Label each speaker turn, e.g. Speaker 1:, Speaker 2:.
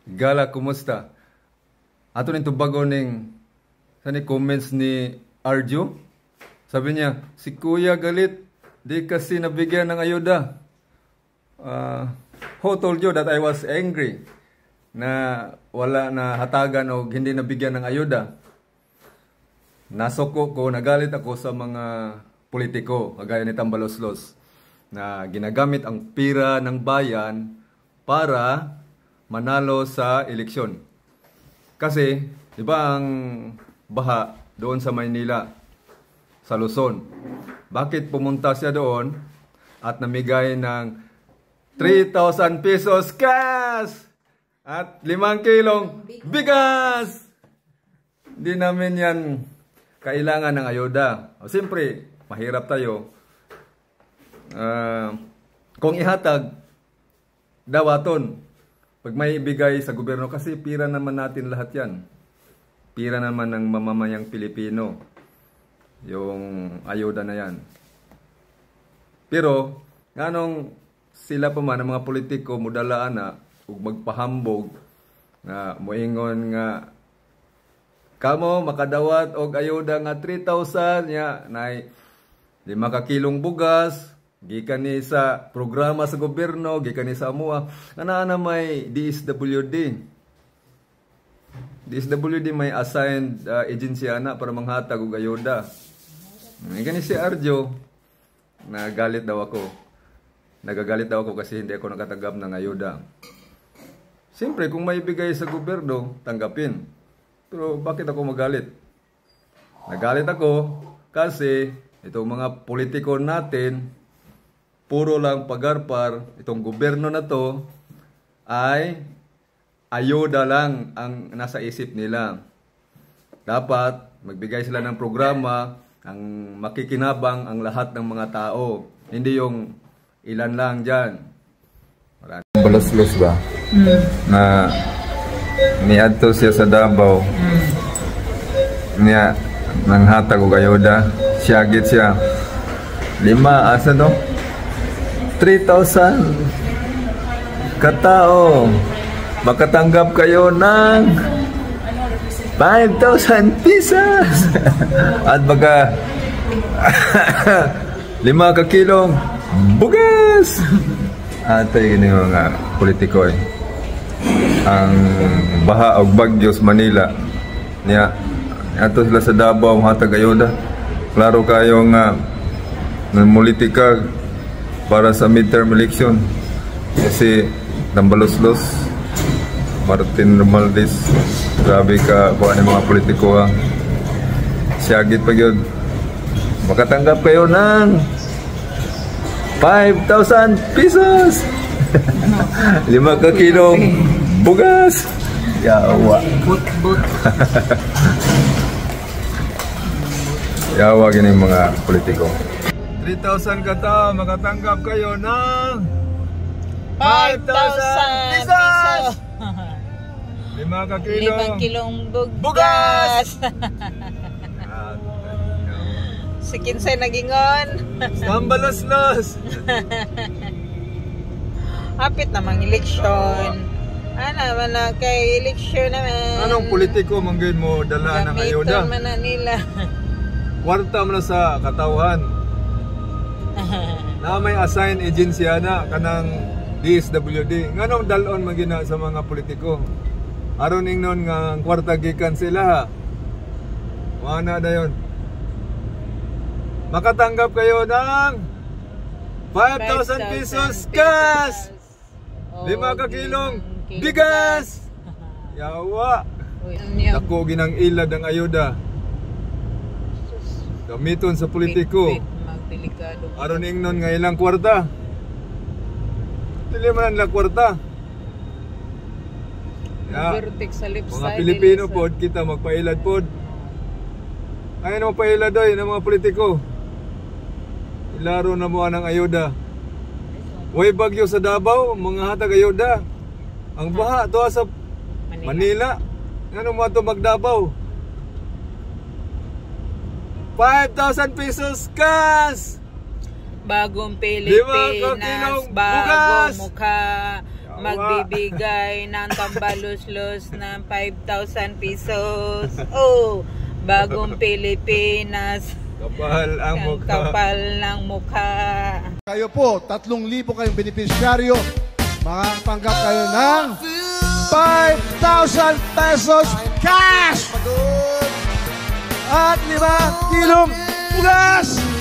Speaker 1: Gala, kumusta? Ato nito bago ning sa ni comments ni Arjo. Sabi niya, si Kuya galit, di kasi nabigyan ng ayuda. Who told you that I was angry? Na wala na hatagan o hindi nabigyan ng ayuda. Nasoko ko, nagalit ako sa mga politiko, kagaya ni Tambaloslos, na ginagamit ang pira ng bayan para manalo sa eleksyon. Kasi, di ba ang baha doon sa Maynila, sa Luzon, bakit pumunta siya doon at namigay ng 3,000 pesos cash at 5 kilong bigas? Hindi namin yan kailangan ng ayuda. O, siyempre, mahirap tayo. Kung ihatag, dawaton. Pag may ibigay sa gobyerno, kasi pira naman natin lahat yan. Pira naman ng mamamayang Pilipino. Yung ayuda na yan. Pero, nganong sila pa man, ang mga politiko, mudalaan na, ug magpahambog, na moingon nga, kamo makadawat og ayuda nga 3,000 ya nay 5 kilong bugas gikan ni sa programa sa gobyerno, gikan ni sa amuha ana may DSWD may assigned agency ana para manghatag og ayuda. Gani si Arjo nagagalit daw ako kasi hindi ako nakatanggap ng ayuda. Siyempre kung may bigay sa gobyerno tanggapin. Pero bakit ako magalit? Nagalit ako kasi itong mga politiko natin, puro lang pagarpar, itong gobyerno na to ay ayuda lang ang nasa isip nila. Dapat magbigay sila ng programa ang makikinabang ang lahat ng mga tao. Hindi yung ilan lang dyan. Balos-los ba? Na niadto siya sa Davao. Niya nang hatag og ayuda, siyagit siya. 5 asa no? 3,000 katao. Makatanggap kayo ng 5,000 pesos. At baka 5 ka kilong bugas. Atay gini mga politiko eh. Ang baha og bagyo sa Manila niya ato sila sa Davao hatag ayuda. Klaro kayo nga politika para sa midterm election kasi Tambaloslos, Martin Romualdez, grabe ka kuha ng mga politiko ha. Siyagit pa yun, makatanggap kayo ng 5,000 pesos. 5 ka kilong bugas. Yawa. Yawa gini mga politiko. 3,000 kata makatanggap kayo ng 5,000 pesos. 5 ka kilong bugas.
Speaker 2: Si Kinsay nagingon.
Speaker 1: Tambaloslos.
Speaker 2: Hapit namang eleksyon. Man na kay eleksyon naman.
Speaker 1: Anong politiko manggid mo dala ng ayuda?
Speaker 2: Gamitan man na nila.
Speaker 1: Kwarta mo na sa katawan. Na may assigned agency na kanang DSWD. Nganong dalon magina sa mga politiko? Aron ingnon nga kwarta gikan sila. Mana dayon. Makatanggap kayo ng 5,000 pesos cash. 5 ka kilong bigas. Yawa. Dako ginang ilad ang ayuda. Gamiton sa politiko. Aron ingnon nga ilang kwarta. Dili man lang kwarta. Ya. Mga Pilipino pod kita magpailad pod. Ayun magpailad doy ng mga politiko. Ilaro na mo ang ayuda. Way bagyo sa Davao, mga hatag ayuda. Ang baha to sa Manila. Ano mo ito magdabaw? 5,000 pesos cash!
Speaker 2: Bagong Pilipinas, bagong mukha, magbibigay ng tambaluslos ng 5,000 pesos. Oh, bagong Pilipinas.
Speaker 1: Kapal ang
Speaker 2: Ang
Speaker 1: mukha.
Speaker 2: kapal ng mukha.
Speaker 3: Kayo po, 3,000 kayong benepisyaryo. Makatanggap kayo ng 5,000 pesos cash! At 5 kilong bugas!